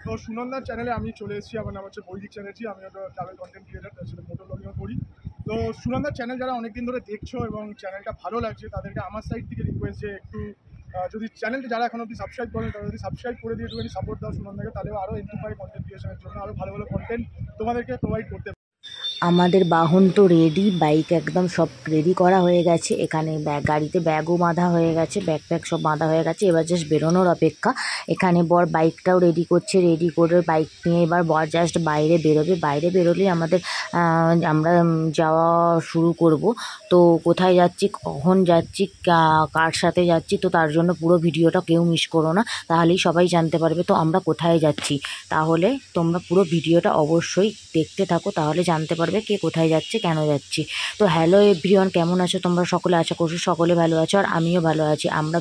তো সুনন্দার চ্যানেলে আমি চলে এসেছি। আমার নাম হচ্ছে বৈদিক চ্যানেলজি। আমি একটা ট্রাভেল কন্টেন্ট ক্রিয়েটার, তার সাথে মোটর ব্লগিংও করি। তো সুনন্দার চ্যানেল যারা অনেকদিন ধরে দেখছো এবং চ্যানেলটা ভালো লাগছে, তাদেরকে আমার সাইড থেকে রিকোয়েস্ট যে একটু যদি চ্যানেলটা যারা এখন অব্দি সাবস্ক্রাইব করেন, তারা যদি সাবস্ক্রাইব করে দিয়ে একটুখানি সাপোর্ট দাও সুনন্দাকে, তাহলে আরও এমপ্লিফাই কন্টেন্ট ক্রিয়েশনের জন্য আরও ভালো ভালো কন্টেন্ট তোমাদেরকে প্রোভাইড করতে। আমাদের বাহন তো রেডি, বাইক একদম সব রেডি করা হয়ে গেছে। এখানে গাড়িতে ব্যাগও বাঁধা হয়ে গেছে, ব্যাগ সব বাঁধা হয়ে গেছে। এবার জাস্ট বেরোনোর অপেক্ষা। এখানে বর বাইকটাও রেডি করছে, রেডি করে বাইক নিয়ে এবার বর জাস্ট বাইরে বেরোবে। বাইরে বেরোলেই আমাদের আমরা যাওয়া শুরু করব। তো কোথায় যাচ্ছি, কখন যাচ্ছি, কার সাথে যাচ্ছি, তো তার জন্য পুরো ভিডিওটা কেউ মিস করো না, তাহলেই সবাই জানতে পারবে তো আমরা কোথায় যাচ্ছি। তাহলে তোমরা পুরো ভিডিওটা অবশ্যই দেখতে থাকো, তাহলে জানতে পারবে কে কোথায় যাচ্ছে, কেন যাচ্ছি। তো হ্যালো এভরিওয়ান, কেমন আছো তোমরা সকলে? আশা করছি সকলে ভালো আছো, আর আমিও ভালো আছি। আমরা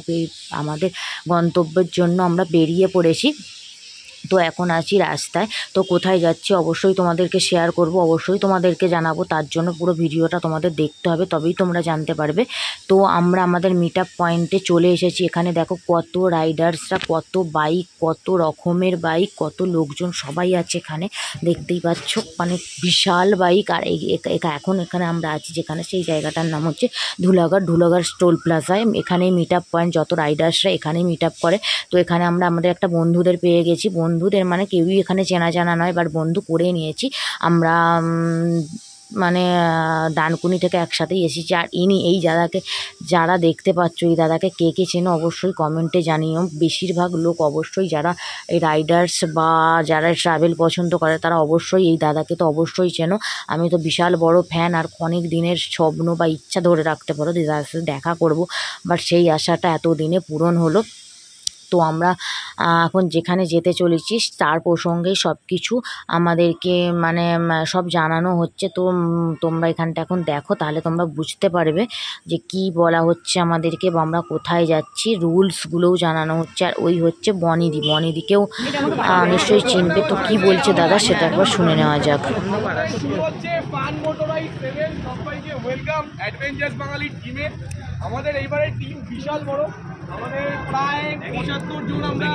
আমাদের গন্তব্যের জন্য আমরা বেরিয়ে পড়েছি। তো এখন আছি রাস্তায়। তো কোথায় যাচ্ছি অবশ্যই তোমাদেরকে শেয়ার করব, অবশ্যই তোমাদেরকে জানাবো। তার জন্য পুরো ভিডিওটা তোমাদের দেখতে হবে, তবেই তোমরা জানতে পারবে। তো আমরা আমাদের মিট আপ পয়েন্টে চলে এসেছি। এখানে দেখো কত রাইডার্সরা, কত বাইক, কত রকমের বাইক, কত লোকজন সবাই আছে এখানে, দেখতেই পাচ্ছ। মানে বিশাল বাইক। আর এখন এখানে আমরা আছি যেখানে, সেই জায়গাটার নাম হচ্ছে ধুলাগড় টোল প্লাজায়। এখানেই মিট আপ পয়েন্ট, যত রাইডার্সরা এখানেই মিট আপ করে। তো এখানে আমরা আমাদের একটা বন্ধুদের পেয়ে গেছি। বন্ধুদের মানে কেউই এখানে চেনা জানা নয়, বাট বন্ধু করে নিয়েছি আমরা। মানে ডানকুনি থেকে একসাথেই এসেছি। আর এই দাদাকে যারা দেখতে পাচ্ছ, এই দাদাকে কে কে চেনো অবশ্যই কমেন্টে জানিও। বেশিরভাগ লোক অবশ্যই যারা এই রাইডার্স বা যারা ট্রাভেল পছন্দ করে, তারা অবশ্যই এই দাদাকে তো অবশ্যই চেনো। আমি তো বিশাল বড় ফ্যান, আর অনেক দিনের স্বপ্ন বা ইচ্ছা ধরে রাখতে পারো যে দাদার সাথে দেখা করব, বাট সেই আশাটা এতদিনে পূরণ হলো। তো আমরা এখন যেখানে যেতে চলেছি তার প্রসঙ্গে সব কিছু আমাদেরকে মানে সব জানানো হচ্ছে। তো তোমরা এখানটা এখন দেখো, তাহলে তোমরা বুঝতে পারবে যে কি বলা হচ্ছে আমাদেরকে বা আমরা কোথায় যাচ্ছি। রুলসগুলোও জানানো হচ্ছে। আর ওই হচ্ছে বনিদিকেও নিশ্চয়ই চিনবে। তো কি বলছে দাদা সেটা একবার শুনে নেওয়া যাক। আমাদের এইবারের টিম বিশাল বড়। আমাদের প্রায় 75 জন আমরা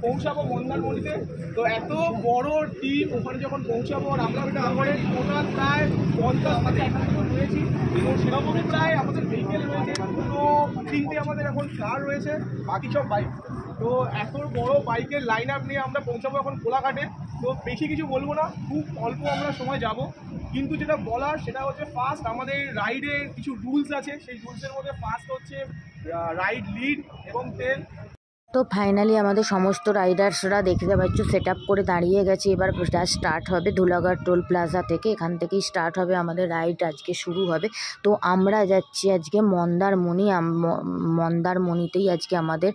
পৌঁছাবো মন্দারমণিতে। তো এত বড় টিম ওখানে যখন পৌঁছাবো, আর আমরা আমাদের টোটাল প্রায় 50 থেকে 51 জন রয়েছি। তো সেরকমই প্রায় আমাদের ভেহিকেল রয়েছে। তো 3টে আমাদের এখন কার রয়েছে, বাকি সব বাইক। তো এত বড় বাইকের লাইন আপ নিয়ে আমরা পৌঁছাবো এখন কোলাঘাটে। তো বেশি কিছু বলবো না, খুব অল্প আমরা সময় যাব। কিন্তু যেটা বলার সেটা হচ্ছে, ফার্স্ট আমাদের রাইডের কিছু রুলস আছে। সেই রুলসের মধ্যে ফার্স্ট হচ্ছে রাইড লিড এবং তেল। তো ফাইনালি আমাদের সমস্ত রাইডার্সরা দেখতে পাচ্ছ সেট আপ করে দাঁড়িয়ে গেছে। এবার স্টার্ট হবে ধুলাগড় টোল প্লাজা থেকে। এখান থেকেই স্টার্ট হবে আমাদের রাইড, আজকে শুরু হবে। তো আমরা যাচ্ছি আজকে মন্দারমণিতেই আজকে আমাদের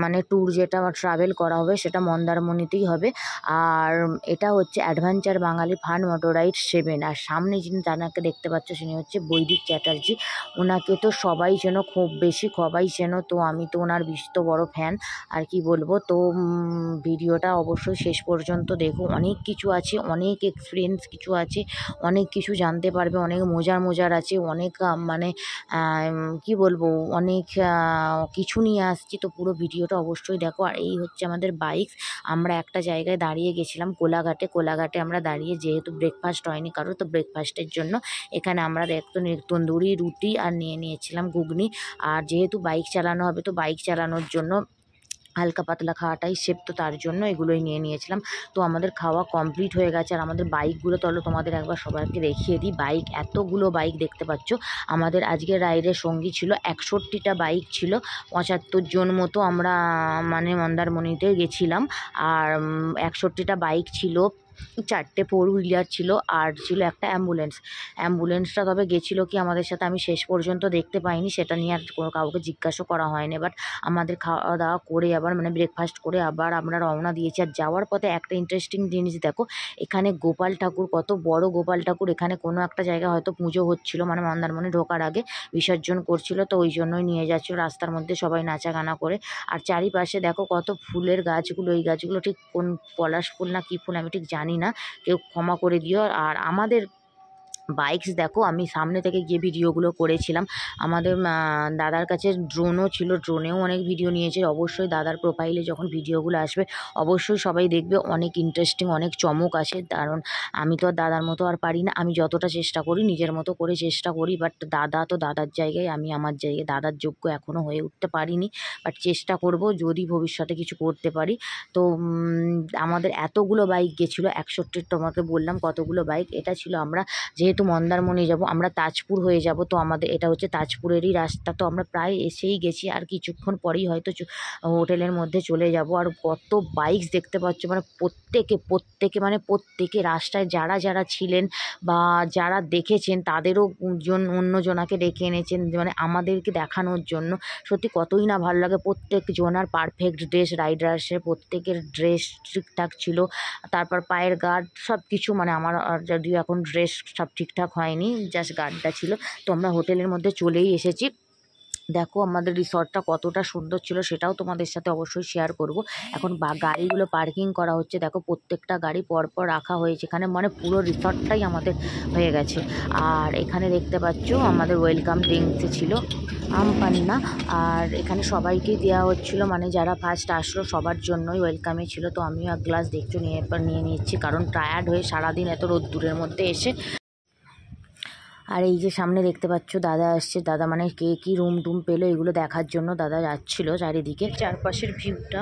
মানে ট্যুর যেটা ট্রাভেল করা হবে সেটা মন্দারমণিতেই হবে। আর এটা হচ্ছে অ্যাডভেঞ্চার বাঙালি ফান মোটর রাইড 7। আর সামনে যিনি যাকে দেখতে পাচ্ছ তিনি হচ্ছে বৈদিক চ্যাটার্জি। ওনাকে তো সবাই চেনো, খুব বেশি সবাই চেনো। তো আমি তো ওনার বিশিষ্ট বড় ফ্যান, আর কি বলবো। তো ভিডিওটা অবশ্যই শেষ পর্যন্ত দেখো, অনেক কিছু আছে, অনেক এক্সপিরিয়েন্স কিছু আছে, অনেক কিছু জানতে পারবে, অনেক মজার আছে, অনেক মানে কি বলবো, অনেক কিছু নিয়ে আসছি। তো পুরো ভিডিওটা অবশ্যই দেখো। আর এই হচ্ছে আমাদের বাইক। আমরা একটা জায়গায় দাঁড়িয়ে গেছিলাম কোলাঘাটে আমরা দাঁড়িয়ে, যেহেতু ব্রেকফাস্ট হয়নি কারো, তো ব্রেকফাস্টের জন্য এখানে আমরা দেখতো তন্দুরি রুটি আর নিয়ে নিয়েছিলাম ঘুগনি। আর যেহেতু বাইক চালানো হবে, তো বাইক চালানোর জন্য হালকা পাতলা খাওয়াটাই সেফ, তো তার জন্য এগুলোই নিয়ে নিয়েছিলাম। তো আমাদের খাওয়া কমপ্লিট হয়ে গেছে। আর আমাদের বাইকগুলো তাহলে তোমাদের একবার সবাইকে দেখিয়ে দিই। বাইক, এতগুলো বাইক দেখতে পাচ্ছ। আমাদের আজকের রাইডের সঙ্গী ছিল 61টা বাইক ছিল, 75 জন মতো আমরা মানে মন্দারমণিতে গেছিলাম। আর 61টা বাইক ছিল, 4টে 4 হুইলার ছিল, আর ছিল একটা অ্যাম্বুলেন্সটা তবে গেছিলো কি আমাদের সাথে আমি শেষ পর্যন্ত দেখতে পাইনি, সেটা নিয়ে আর কোনো কাউকে জিজ্ঞাসা করা হয়নি। বাট আমাদের খাওয়া দাওয়া করে আবার মানে ব্রেকফাস্ট করে আবার আমরা রওনা দিয়েছি। আর যাওয়ার পথে একটা ইন্টারেস্টিং জিনিস দেখো, এখানে গোপাল ঠাকুর, কত বড় গোপাল ঠাকুর। এখানে কোনো একটা জায়গায় হয়তো পুজো হচ্ছিল, মানে মন্দারমণি ঢোকার আগে বিসর্জন করছিল, তো ওই জন্যই নিয়ে যাচ্ছিল রাস্তার মধ্যে সবাই নাচাগানা করে। আর চারিপাশে দেখো কত ফুলের গাছগুলো, এই গাছগুলো ঠিক কোন পলাশ ফুল না কী ফুল আমি ঠিক জানি না, কেউ ক্ষমা করে দিও। আর আমাদের বাইকস দেখো, আমি সামনে থেকে গিয়ে ভিডিওগুলো করেছিলাম। আমাদের দাদার কাছে ড্রোনও ছিল, ড্রোনেও অনেক ভিডিও নিয়েছে। অবশ্যই দাদার প্রোফাইলে যখন ভিডিওগুলো আসবে অবশ্যই সবাই দেখবে, অনেক ইন্টারেস্টিং, অনেক চমক আসে। কারণ আমি তো আর দাদার মতো আর পারি না, আমি যতটা চেষ্টা করি নিজের মতো করে চেষ্টা করি, বাট দাদা তো দাদার জায়গায়, আমি আমার জায়গায়। দাদার যোগ্য এখনও হয়ে উঠতে পারিনি, বাট চেষ্টা করব যদি ভবিষ্যতে কিছু করতে পারি। তো আমাদের এতগুলো বাইক গেছিলো, 61, তোমাকে বললাম কতগুলো বাইক। এটা ছিল আমরা যেহেতু মন্দারমণি যাব, আমরা তাজপুর হয়ে যাব, তো আমাদের এটা হচ্ছে তাজপুরেরই রাস্তা। তো আমরা প্রায় এসেই গেছি, আর কিছুক্ষণ পরেই হয়তো হোটেলের মধ্যে চলে যাব। আর কত বাইকস দেখতে পাচ্ছ, মানে প্রত্যেকে রাস্তায় যারা যারা ছিলেন বা যারা দেখেছেন তাদেরও অন্যজনাকে ডেকে এনেছেন, মানে আমাদেরকে দেখানোর জন্য। সত্যি কতই না ভালো লাগে। প্রত্যেক জনার পারফেক্ট ড্রেস, রাইডার্সের প্রত্যেকের ড্রেস ঠিকঠাক ছিল। তারপর পায়ের গার্ড সব কিছু, মানে আমার যদিও এখন ড্রেস সব ঠিকঠাক হয়নি, জাস্ট গার্ডটা ছিল। তো আমরা হোটেলের মধ্যে চলেই এসেছি। দেখো আমাদের রিসর্টটা কতটা সুন্দর ছিল সেটাও তোমাদের সাথে অবশ্যই শেয়ার করব। এখন গাড়িগুলো পার্কিং করা হচ্ছে, দেখো প্রত্যেকটা গাড়ি পরপর রাখা হয়েছে এখানে, মানে পুরো রিসর্টটাই আমাদের হয়ে গেছে। আর এখানে দেখতে পাচ্ছ আমাদের ওয়েলকাম ড্রিঙ্কসে ছিল আম পান্না, আর এখানে সবাইকেই দেওয়া হচ্ছিল, মানে যারা ফার্স্ট আসলো সবার জন্যই ওয়েলকামে ছিল। তো আমিও এক গ্লাস দেখছো নিয়ে নিচ্ছি, কারণ টায়ার্ড হয়ে সারাদিন এত রোদ্দুরের মধ্যে এসে। আর এই যে সামনে দেখতে পাচ্ছ দাদা আসছে, দাদা মানে কে কী রুম টুম পেলো এগুলো দেখার জন্য দাদা যাচ্ছিল। চারিদিকে চারপাশের ভিউটা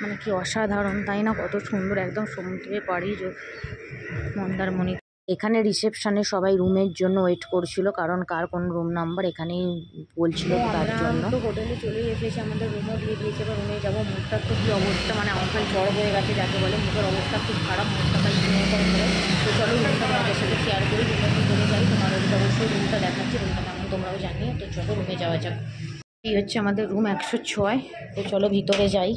মানে কি অসাধারণ, তাই না? কত সুন্দর, একদম সমুদ্রের পাড়ি মন্দারমণি। এখানে রিসেপশনে সবাই রুমের জন্য ওয়েট করছিল, কারণ কার কোন রুম নাম্বার এখানেই বলছিল, তার জন্য। তো হোটেলে চলে এসেছি, আমাদের রুমও দিয়ে দিয়েছে, এবার রুমে যাবো। মুখটার তো কী অবস্থা, মানে আমার জ্বর হয়ে গেছে যাকে বলে, মুখের অবস্থা খুব খারাপ, মুখটা তাই করে। তো চলো রুমটা তোমাদের সাথে শেয়ার করি, রুমের ভিতরে যাই, তোমাদের অবশ্যই রুমটা দেখাচ্ছি, রুমটা কেমন তোমরাও জানিও। তো চলো রুমে যাওয়া যাক। এই হচ্ছে আমাদের রুম 106। তো চলো ভিতরে যাই।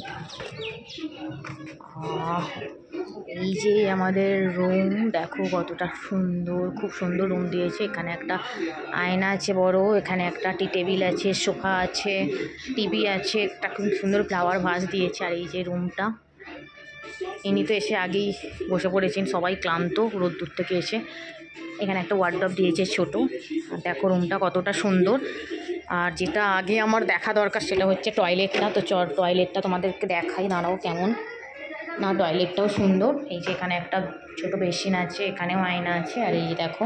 এই যে আমাদের রুম, দেখো কতটা সুন্দর, খুব সুন্দর রুম দিয়েছে। এখানে একটা আয়না আছে বড়, এখানে একটা টি টেবিল আছে, সোফা আছে, টিভি আছে, একটা খুব সুন্দর ফ্লাওয়ার ভাস দিয়েছে। আর এই যে রুমটা, ইনি তো এসে আগেই বসে পড়েছেন, সবাই ক্লান্ত রোদ্দুর থেকে এসে। এখানে একটা ওয়ার্ডরোব দিয়েছে ছোট। আর দেখো রুমটা কতটা সুন্দর। আর যেটা আগে আমার দেখা দরকার সেটা হচ্ছে টয়লেটটা। তো টয়লেটটা তোমাদেরকে দেখাই, দাঁড়াও কেমন না, টয়লেটটাও সুন্দর। এই যে এখানে একটা ছোট বেসিন আছে, এখানেও আয়না আছে। আর এই যে দেখো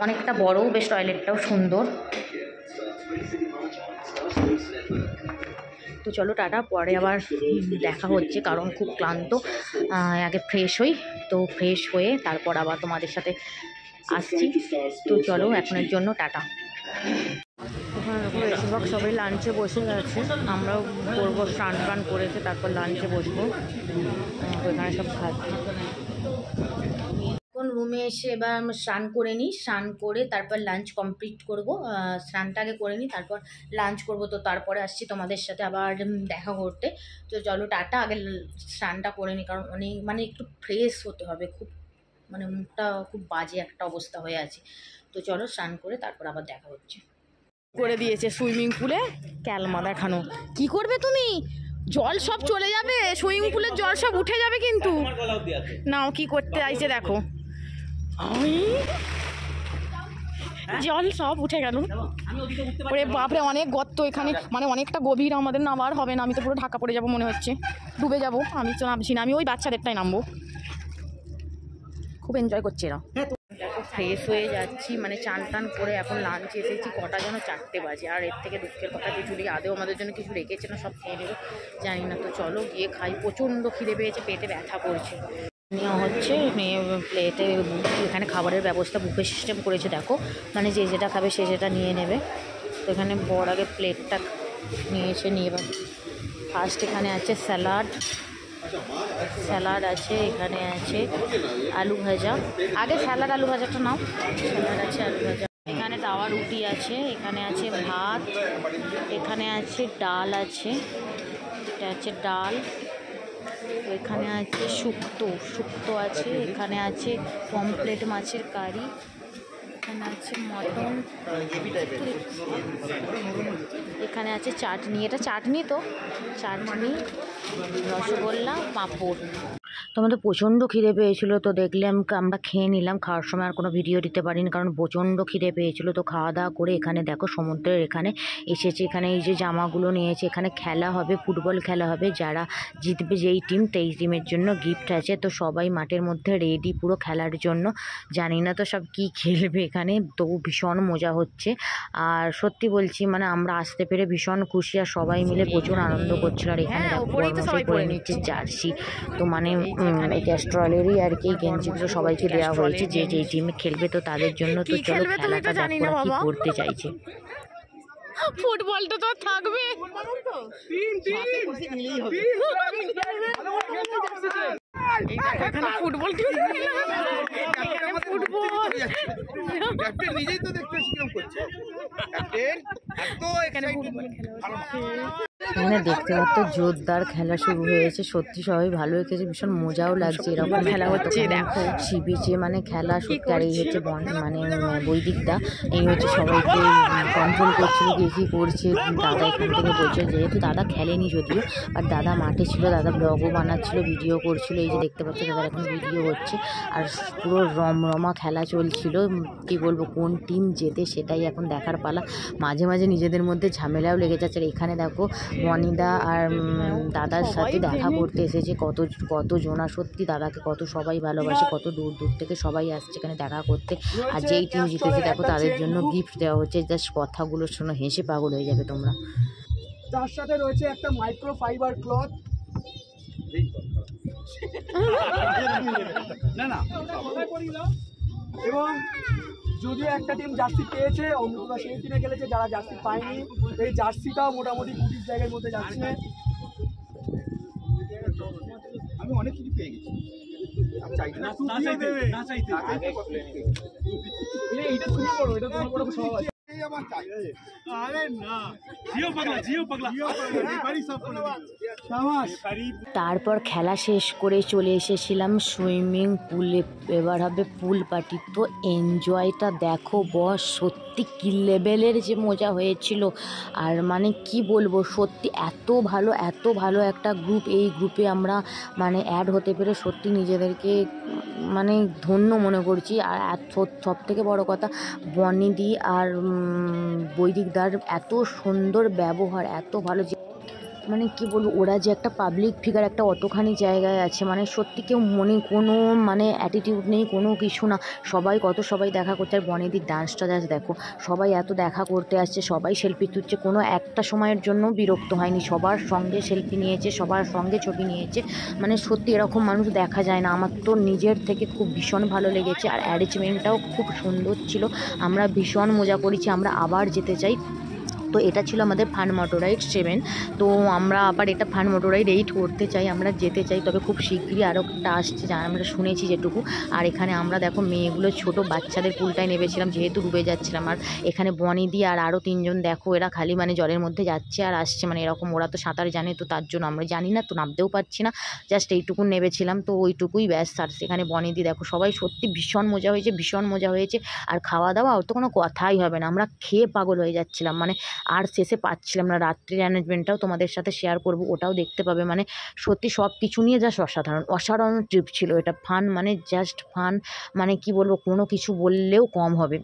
অনেকটা বড়, বেশ টয়লেটটাও সুন্দর। তো চলো টাটা, পরে আবার দেখা হচ্ছে, কারণ খুব ক্লান্ত। আগে ফ্রেশ হই, তো ফ্রেশ হয়ে তারপর আবার তোমাদের সাথে আসছি। তো চলো এখনের জন্য টাটা। ওখানে দেখো বেশিরভাগ সবাই লাঞ্চে বসে গেছে, আমরাও করবো, স্নান টান করেছে তারপর লাঞ্চে বসবো। ওইখানে সব খাচ্ছি। এখন রুমে এসে এবার আমরা স্নান করে নিই, স্নান করে তারপর লাঞ্চ কমপ্লিট করবো। স্নানটা আগে করে নিই, তারপর লাঞ্চ করবো। তো তারপরে আসছি তোমাদের সাথে আবার দেখা করতে। তো চলো টাটা, আগে স্নানটা করে নিই, কারণ অনেক মানে একটু ফ্রেশ হতে হবে, খুব মানে মুখটা খুব বাজে একটা অবস্থা হয়ে আছে। তো চলো স্নান করে তারপর আবার দেখা হচ্ছে। করে দিয়েছে সুইমিং পুলে ক্যালমা দেখানো। কি করবে তুমি? জল সব চলে যাবে, সুইমিং পুলের জল সব উঠে যাবে কিন্তু। নাও কি করতে আইছে দেখো, জল সব উঠে গেল। ওরে বাপরে, অনেক গর্ত এখানে, মানে অনেকটা গভীর, আমাদের নামার হবে না। আমি তো পুরো ঢাকা পড়ে যাবো মনে হচ্ছে, ডুবে যাবো। আমি তো নামছি না, আমি ওই বাচ্চাদেরটাই নামবো। খুব এনজয় করছে এরা। দেখো ফ্রেশ হয়ে যাচ্ছি, মানে চান টান করে এখন লাঞ্চে এসেছি। কটা যেন 4টে বাজে। আর এর থেকে দুঃখের কথা যে চুরি আদেও আমাদের জন্য কিছু রেখেছে না, সব খেয়ে নেবে জানি না। তো চলো গিয়ে খাই, প্রচণ্ড খিদে পেয়েছে, পেটে ব্যথা করছে। নেওয়া হচ্ছে প্লেটে, এখানে খাবারের ব্যবস্থা বুফে সিস্টেম করেছে দেখো, মানে যে যেটা খাবে সে যেটা নিয়ে নেবে। তো এখানে বড় আগে প্লেটটা নিয়েছে, নিয়ে ফার্স্ট এখানে আছে স্যালাড আছে, এখানে আছে আলু ভাজা। আগে স্যালাড আলু ভাজাটা নাও। স্যালাড আছে, আলু ভাজা, এখানে তাওয়া রুটি আছে, এখানে আছে ভাত, এখানে আছে ডাল আছে, এটা আছে ডাল, এখানে আছে শুক্তো আছে, এখানে আছে পমফ্রেট মাছের কারি, এখানে আছে মটন, এখানে আছে চাটনি, এটা চাটনি, তো চাটনি, রসগোল্লা, পাঁপড়। তো আমাদের প্রচণ্ড খিদে পেয়েছিলো, তো দেখলাম আমরা খেয়ে নিলাম। খাওয়ার সময় আর কোনো ভিডিও দিতে পারিনি কারণ প্রচণ্ড খিদে পেয়েছিলো। তো খাওয়া দাওয়া করে এখানে দেখো সমুদ্রের এখানে এসেছে। এখানে এই যে জামাগুলো নিয়েছে, এখানে খেলা হবে, ফুটবল খেলা হবে। যারা জিতবে যেই টিম সেই টিমের জন্য গিফট আছে। তো সবাই মাঠের মধ্যে রেডি পুরো খেলার জন্য। জানি না তো সব কি খেলবে এখানে, তো ভীষণ মজা হচ্ছে। আর সত্যি বলছি মানে আমরা আসতে পেরে ভীষণ খুশি, আর সবাই মিলে প্রচুর আনন্দ করছিল। আর এখানে দেখো বর্মশাই পরে নিচ্ছে জার্সি। তো মানে এই ক্যাস্ট্রলেরই আর কি গেঞ্জিগুলো সবাইকে দেওয়া হয়েছে যে যেই টিমে খেলবে তো তাদের জন্য। তো চলো খেলাটা দেখো কি করতে চাইছে। ফুটবলটা তো থাকবে। এখানে ফুটবল নিজেই তো দেখতে কিরকম করছে এখানে ফুটবল খেলা। এখানে দেখতে পাচ্ছ জোরদার খেলা শুরু হয়েছে। সত্যি সবাই ভালো হয়েছে, ভীষণ মজাও লাগছে। এরকম খেলা হচ্ছে দেখো, সি বিচে মানে খেলা সত্যি। আর এই হচ্ছে মানে বৈদিকদা, এই হচ্ছে সবাইকে কন্ট্রোল করছিল কে কী করছে। দাদা এখান থেকে বলছে, যেহেতু দাদা খেলেনি যদিও, আর দাদা মাঠে ছিল, দাদা ব্লগও বানাচ্ছিল, ভিডিও করছিল। এই যে দেখতে পাচ্ছ দাদার এখন ভিডিও হচ্ছে। আর পুরো রমরমা খেলা চলছিল। কি বলবো, কোন টিম জেতে সেটাই এখন দেখার পালা। মাঝে মাঝে নিজেদের মধ্যে ঝামেলাও লেগে যাচ্ছে। আর এখানে দেখো মনিদা আর দাদার সাথে দেখা করতে এসেছে কত জনা। সত্যি দাদাকে কত সবাই ভালোবাসে, কত দূর দূর থেকে সবাই আসছে এখানে দেখা করতে। আর যেই টিম জিতেছে দেখো তাদের জন্য গিফট দেওয়া হচ্ছে। জাস্ট কথাগুলো শোনো হেসে পাগল হয়ে যাবে তোমরা। তার সাথে রয়েছে একটা মাইক্রো ফাইবার ক্লথ। এবং যদিও একটা টিম জার্সি পেয়েছে, অন্যরা সেই টিমে খেলেছে যারা জার্সি পায়নি। এই জার্সিটাও মোটামুটি 20 জায়গার মধ্যে যাচ্ছে। আমি অনেক কিছু পেয়ে গেছি। এইটা তুমি করো, এটা তোমার বড় সব আছে। তারপর খেলা শেষ করে চলে এসেছিলাম সুইমিং পুলে। এবার হবে পুল পার্টি। তো এনজয়টা দেখো বস, সত্যি কি লেভেলের যে মজা হয়েছিল। আর মানে কি বলবো, সত্যি এত ভালো একটা গ্রুপ। এই গ্রুপে আমরা মানে অ্যাড হতে পেরে সত্যি নিজেদেরকে মানে ধন্য মনে করছি। আর সব থেকে বড় কথা, বনিদি আর বৈদিকদার এত সুন্দর ব্যবহার, এত ভালো। মানে কি বলবো, ওরা যে একটা পাবলিক ফিগার একটা অতখানি জায়গায় আছে, মানে সত্যি কেউ মনে কোনো মানে অ্যাটিটিউড নেই, কোনো কিছু না। সবাই দেখা করছে। আর বনেদির ডান্সটা জাস্ট দেখো, সবাই এত দেখা করতে আসছে, সবাই সেলফি তুলছে, কোনো একটা সময়ের জন্য বিরক্ত হয়নি। সবার সঙ্গে সেলফি নিয়েছে, সবার সঙ্গে ছবি নিয়েছে। মানে সত্যি এরকম মানুষ দেখা যায় না। আমার তো নিজের থেকে খুব ভীষণ ভালো লেগেছে। আর অ্যারেঞ্জমেন্টটাও খুব সুন্দর ছিল। আমরা ভীষণ মজা করেছি, আমরা আবার যেতে চাই। তো এটা ছিল আমাদের ফান মোটরাইড 7। তো আমরা আবার এটা ফান মোটরাইড 8 করতে চাই, আমরা যেতে চাই। তবে খুব শীঘ্রই আরও একটা আসছে যা আমরা শুনেছি যেটুকু। আর এখানে আমরা দেখো মেয়েগুলো ছোট বাচ্চাদের পুলটায় নেমেছিলাম যেহেতু ডুবে যাচ্ছিলাম। আর এখানে বনিদি আর আরও 3 জন দেখো, এরা খালি মানে জলের মধ্যে যাচ্ছে আর আসছে, মানে এরকম। ওরা তো সাঁতার জানে, তো তার জন্য আমরা জানি না, তো নামতেও পারছি না, জাস্ট এইটুকু নেমেছিলাম। তো ওইটুকুই ব্যাস। আর সেখানে বনিদি দেখো, সবাই সত্যি ভীষণ মজা হয়েছে। আর খাওয়া দাওয়া ওর তো কোনো কথাই হবে না, আমরা খেয়ে পাগল হয়ে যাচ্ছিলাম, মানে আর শেষে পাচ্ছিলাম না। রাত্রির অ্যারেঞ্জমেন্টটাও তোমাদের সাথে শেয়ার করব, ওটাও দেখতে পাবে। মানে সত্যি সব কিছু নিয়ে জাস্ট অসাধারণ ট্রিপ ছিল এটা। ফান মানে জাস্ট ফান, মানে কি বলবো, কোনো কিছু বললেও কম হবে।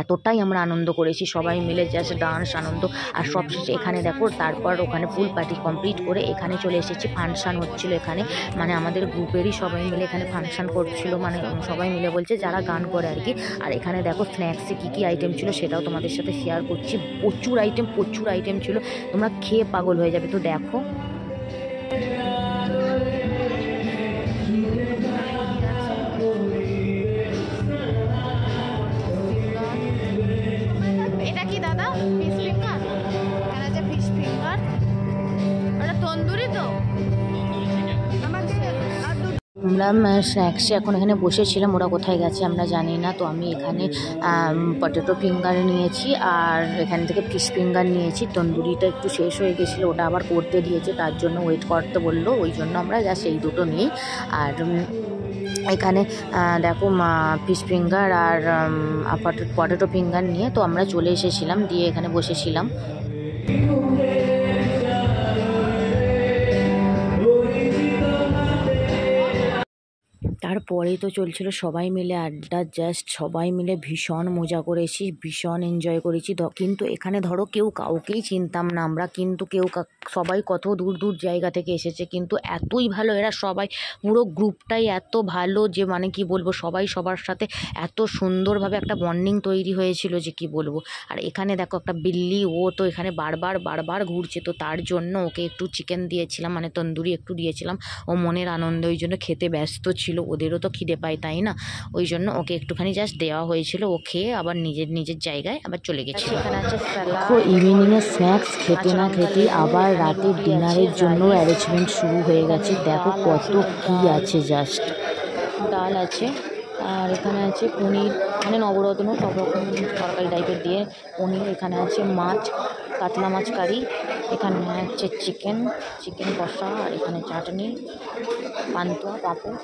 এতটাই আমরা আনন্দ করেছি সবাই মিলে, জাস্ট ডান্স আনন্দ। আর সবশেষে এখানে দেখো, তারপর ওখানে ফুল পার্টি কমপ্লিট করে এখানে চলে এসেছি। ফাংশান হচ্ছিল এখানে, মানে আমাদের গ্রুপেরই সবাই মিলে এখানে ফাংশান করছিল, মানে সবাই মিলে বলছে যারা গান করে আর কি। আর এখানে দেখো স্ন্যাক্সে কী আইটেম ছিল সেটাও তোমাদের সাথে শেয়ার করছি। প্রচুর আইটেম ছিল, তোমরা খেয়ে পাগল হয়ে যাবে। তো দেখো এটা কি দাদা? Fish finger? এখানে আছে ফিশ ফিঙ্গার। ওটা তন্দুরি তো? আমরা স্ন্যাক্সে এখন এখানে বসেছিলাম, ওরা কোথায় গেছে আমরা জানি না। তো আমি এখানে পটেটো ফিঙ্গার নিয়েছি, আর এখান থেকে ফিশ ফিঙ্গার নিয়েছি। তন্দুরিটা একটু শেষ হয়ে গেছিলো, ওটা আবার করতে দিয়েছে, তার জন্য ওয়েট করতে বললো, ওই জন্য আমরা জাস্ট এই দুটো নিই। আর এখানে দেখো ফিশ ফিঙ্গার আর পটেটো ফিঙ্গার নিয়ে তো আমরা চলে এসেছিলাম, দিয়ে এখানে বসেছিলাম। তারপরে তো চলছিল সবাই মিলে আড্ডা, জাস্ট সবাই মিলে ভীষণ মজা করেছি, ভীষণ এনজয় করেছি। কিন্তু এখানে ধরো কেউ কাউকেই চিনতাম না আমরা, কিন্তু সবাই কত দূর দূর জায়গা থেকে এসেছে, কিন্তু এতই ভালো এরা সবাই, পুরো গ্রুপটাই এত ভালো যে মানে কি বলবো, সবাই সবার সাথে এত সুন্দরভাবে একটা বন্ডিং তৈরি হয়েছিল যে কি বলবো। আর এখানে দেখো একটা বিল্লি, ও তো এখানে বারবার ঘুরছে, তো তার জন্য ওকে একটু চিকেন দিয়েছিলাম, মানে তন্দুরি একটু দিয়েছিলাম। ও মনের আনন্দে ওই জন্য খেতে ব্যস্ত ছিল, ওদেরও তো খিদে পায় তাই না, ওই জন্য ওকে একটুখানি জাস্ট দেওয়া হয়েছিল। ও খেয়ে আবার নিজের জায়গায় আবার চলে গেছিল। তো ইভিনিংয়ের স্ন্যাক্স খেতে না খেতে আবার রাতের ডিনারের জন্য অ্যারেঞ্জমেন্ট শুরু হয়ে গেছে। দেখো কত কি আছে, জাস্ট ডাল আছে, আর এখানে আছে পনির, মানে নবরত্ন সব রকম তরকারি টাইপের দিয়ে পনির, এখানে আছে মাছ, কাতলা মাছ কারি, এখানে আছে চিকেন কষা, আর এখানে চাটনি, পান্তুয়া, পাঁপড়,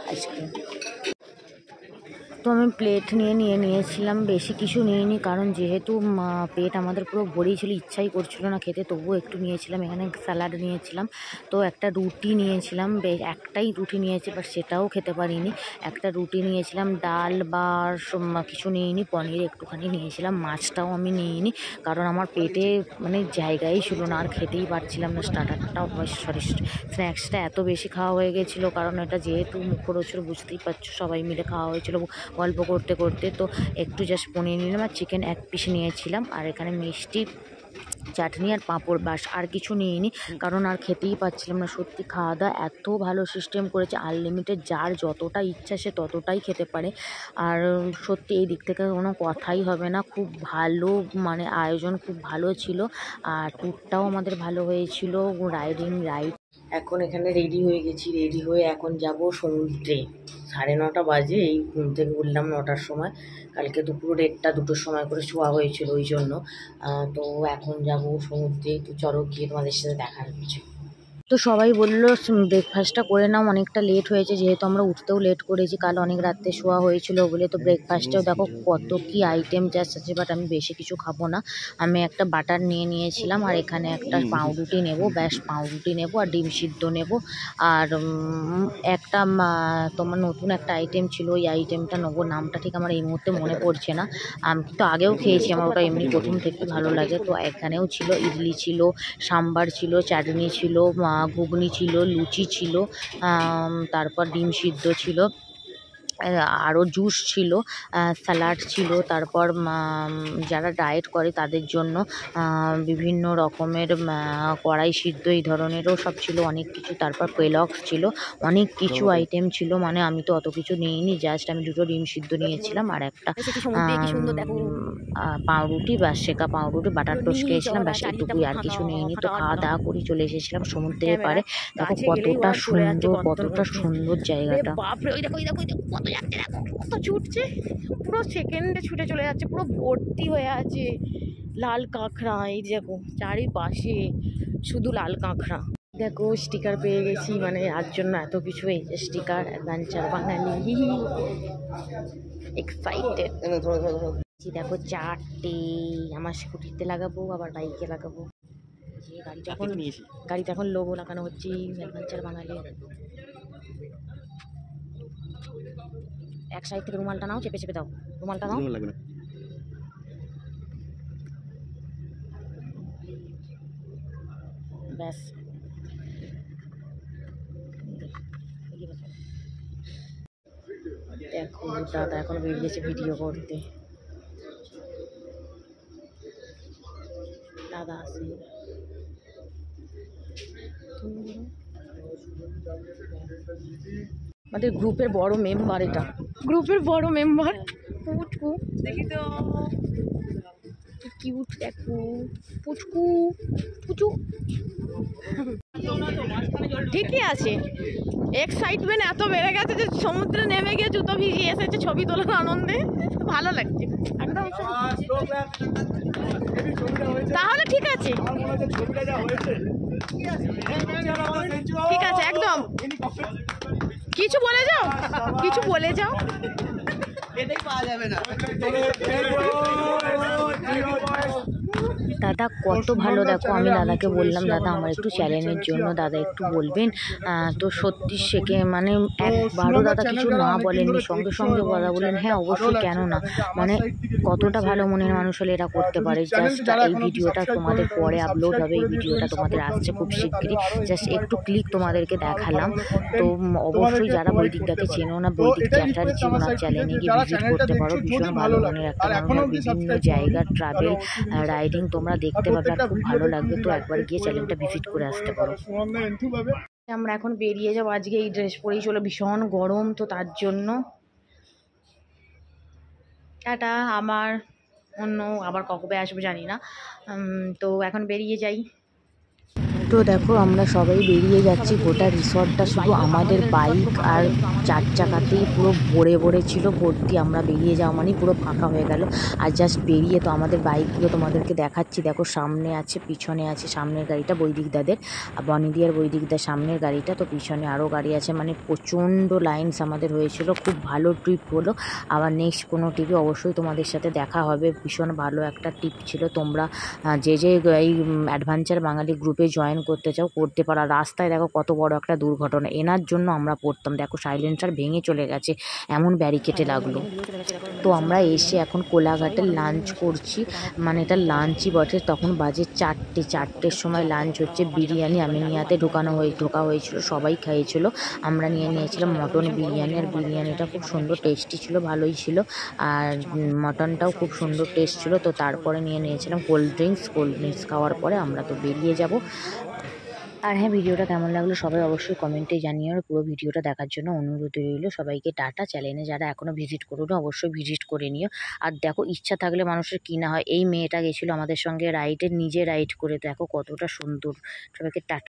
আইসক্রিম। তো আমি প্লেট নিয়েছিলাম, বেশি কিছু নিইনি, কারণ যেহেতু পেট আমাদের পুরো ভরেই ছিল, ইচ্ছাই করছিল না খেতে, তবুও একটু নিয়েছিলাম। এখানে স্যালাড নিয়েছিলাম, তো একটা রুটি নিয়েছিলাম, একটাই রুটি নিয়েছি, বাট সেটাও খেতে পারিনি। একটা রুটি নিয়েছিলাম, ডাল বা কিছু নিইনি, পনির একটুখানি নিয়েছিলাম, মাছটাও আমি নিইনি, কারণ আমার পেটে মানে জায়গাই ছিল না, আর খেতেই পারছিলাম না। স্ন্যাক্সটা এত বেশি খাওয়া হয়ে গেছিলো, কারণ এটা যেহেতু মুখরোচক, বুঝতেই পারছো, সবাই মিলে খাওয়া হয়েছিল গল্প করতে করতে। তো একটু জাস্ট পনির নিলাম, আর চিকেন এক পিস নিয়েছিলাম, আর এখানে মিষ্টি, চাটনি আর পাঁপড়, বাস, আর কিছু নিইনি, কারণ আর খেতেই পাচ্ছিলাম না। সত্যি খাওয়া দাওয়া এত ভালো সিস্টেম করেছে, আনলিমিটেড, যার যতটা ইচ্ছা সে ততটাই খেতে পারে। আর সত্যি এই দিক থেকে কোনো কথাই হবে না, খুব ভালো, মানে আয়োজন খুব ভালো ছিল, আর ট্যুরটাও আমাদের ভালো হয়েছিল, রাইড। এখন এখানে রেডি হয়ে গেছি, রেডি হয়ে এখন যাব সমুদ্রে। 9:30 বাজে, এই ঘুম থেকে উঠলাম 9টার সময়, কালকে দুপুর 1টা 2টোর সময় করে শোয়া হয়েছিল ওই জন্য। তো এখন যাব সমুদ্রে, তো চলো গিয়ে তোমাদের সাথে দেখা হচ্ছে। তো সবাই বললো ব্রেকফাস্টটা করে নাও, অনেকটা লেট হয়েছে, যেহেতু আমরা উঠতেও লেট করেছি, কাল অনেক রাত্রে শোয়া হয়েছিল বলে। তো ব্রেকফাস্টেও দেখো কত কি আইটেম জাস্ট আছে, বাট আমি বেশি কিছু খাবো না। আমি একটা বাটার নিয়েছিলাম, আর এখানে একটা পাউরুটি নেব, ব্যাস পাউরুটি নেব, আর ডিম সিদ্ধ নেব, আর একটা তোমার নতুন একটা আইটেম ছিল, ওই আইটেমটা নেবো, নামটা ঠিক আমার এই মুহূর্তে মনে পড়ছে না। আমি তো আগেও খেয়েছি, আমার ওটা এমনি প্রথম থেকে ভালো লাগে। তো এখানেও ছিল ইডলি ছিল, সাম্বার ছিল, চাটনি ছিল, ঘুগনি ছিল, লুচি ছিল, তারপর ডিম সিদ্ধ ছিল, আরও জুস ছিল, স্যালাড ছিল, তারপর যারা ডায়েট করে তাদের জন্য বিভিন্ন রকমের কড়াই সিদ্ধ এই ধরনেরও সব ছিল, অনেক কিছু। তারপর পেলক্স ছিল, অনেক কিছু আইটেম ছিল, মানে আমি তো অত কিছু নিইনি, জাস্ট আমি 2টো ডিম সিদ্ধ নিয়েছিলাম, আর একটা পাউরুটি, ব্যাস সেকা পাউরুটি, বাটার টোস্ট খেয়েছিলাম, ব্যাস এটুকুই, আর কিছু নিইনি। তো খাওয়া দাওয়া করে চলে এসেছিলাম সমুদ্রের পাড়ে। দেখো কতটা সুন্দর জায়গাটা। কত ছুটছে, পুরো সেকেন্ডে ছুটে চলে যাচ্ছে, পুরো ভর্তি হয়ে আছে লাল কাঁকড়া। এই দেখো চারিপাশে শুধু লাল কাঁকড়া। দেখো স্টিকার পেয়ে গেছি, মানে আর জন্য এত কিছু, এই যে স্টিকার, অ্যাডভেঞ্চার বাঙালি, এক্সাইটেড। দেখো 4টে, আমার স্কুটিতে লাগাবো, আবার বাইকে লাগাবো। গাড়িটা এখন লোগো লাগানো হচ্ছে, অ্যাডভেঞ্চার বাঙালি। এক সাইড থেকে রুমালটা নাও, চেপে দাও, রুমালটা নাও, ব্যাস। দেখো দাদা এখন বেরিয়েছে ভিডিও করতে, দাদা আসে। আমাদের গ্রুপের বড় মেম্বার, এটা গ্রুপের বড় মেম্বার পুচকু, দেখি তো কিউট, দেখো পুচকু পুচু, ঠিকই আছে। এক্সাইটমেন্ট এত বেড়ে গেছে যে সমুদ্রে নেমে গিয়ে জুতো ভিজিয়ে এসেছে ছবি তোলার আনন্দে, ভালো লাগছে একদম। তাহলে ঠিক আছে, ঠিক আছে একদম। কিছু বলে যাও, কিছু বলে যাও। এটাই পাওয়া যাবে না। দাদা কত ভালো, দেখো আমি দাদাকে বললাম দাদা আমার একটু চ্যানেলের জন্য দাদা একটু বলবেন, তো সত্যি মানে একবারও দাদা কিছু না বলেননি, সঙ্গে সঙ্গে দাদা বললেন হ্যাঁ অবশ্যই কেন না, মানে কতটা ভালো মনের মানুষ হলে এরা করতে পারে। জাস্ট এই ভিডিওটা তোমাদের পরে আপলোড হবে, এই ভিডিওটা তোমাদের আসছে খুব শিগগিরই, জাস্ট একটু ক্লিক তোমাদেরকে দেখালাম। তো অবশ্যই যারা বৈদিকদাকে চেনো না, বৈদিক চ্যাটার্জি ওনার চ্যানেলে গিয়ে ভিজিট করতে পারো, ভীষণ ভালো মনের একটা মানুষ, বিভিন্ন জায়গার ট্রাভেল রাইডিং তোমরা দেখতে পাবে আর খুব ভালো লাগবে। তো একবার গিয়ে চ্যানেলটা ভিজিট করে আসতে পারো। আমরা এখন বেরিয়ে যাবো, আজকে এই ড্রেস পরেই চলো, ভীষণ গরম তো তার জন্য। টাটা, আমার অন্য আবার কবে আসবো জানি না, তো এখন বেরিয়ে যাই। তো দেখো আমরা সবাই বেরিয়ে যাচ্ছি, গোটা রিসর্টটা শুধু আমাদের বাইক আর 4 চাকাতেই পুরো ভরে ভরে ছিল ভর্তি। আমরা বেরিয়ে যাওয়া মানে পুরো ফাঁকা হয়ে গেল। আর জাস্ট বেরিয়ে তো আমাদের বাইকগুলো তোমাদেরকে দেখাচ্ছি, দেখো সামনে আছে পিছনে আছে, সামনের গাড়িটা বৈদিকদাদের, বনিদিয়ার বৈদিকদার সামনের গাড়িটা, তো পিছনে আরও গাড়ি আছে, মানে প্রচণ্ড লাইনস আমাদের হয়েছিল, খুব ভালো ট্রিপ হলো। আবার নেক্সট কোনো ট্রিপে অবশ্যই তোমাদের সাথে দেখা হবে, ভীষণ ভালো একটা ট্রিপ ছিল। তোমরা যে এই অ্যাডভেঞ্চার বাঙালি গ্রুপে জয়েন করতে চাও করতে পারো। রাস্তায় দেখো কত বড় একটা দুর্ঘটনা, এনার জন্য আমরা পড়তাম, দেখো সাইলেন্সার ভেঙে চলে গেছে, এমন ব্যারিকেডে লাগলো। তো আমরা এসে এখন কোলাঘাটে লাঞ্চ করছি, মানে এটা লাঞ্চই বটে। তখন বাজে 4টের সময় লাঞ্চ হচ্ছে। বিরিয়ানি আমিনিয়াতে ঢোকা হয়েছিল, সবাই খেয়েছিল। আমরা নিয়েছিলাম মটন বিরিয়ানি, আর বিরিয়ানিটা খুব সুন্দর টেস্টি ছিল, ভালোই ছিল, আর মটনটাও খুব সুন্দর টেস্ট ছিল। তো তারপরে নিয়েছিলাম কোল্ড ড্রিঙ্কস খাওয়ার পরে আমরা তো বেরিয়ে যাব। আর হ্যাঁ, ভিডিওটা কেমন লাগলো সবাই অবশ্যই কমেন্টে জানিও, আর পুরো ভিডিওটা দেখার জন্য অনুরোধ রইল সবাইকে। টাটা। চ্যানেলে যারা এখনও ভিজিট করোনি অবশ্যই ভিজিট করে নিও। আর দেখো ইচ্ছা থাকলে মানুষের কি না হয়। এই মেয়েটা গেছিলো আমাদের সঙ্গে রাইডে, নিজে রাইড করে, দেখো কতটা সুন্দর। সবাইকে টাটা।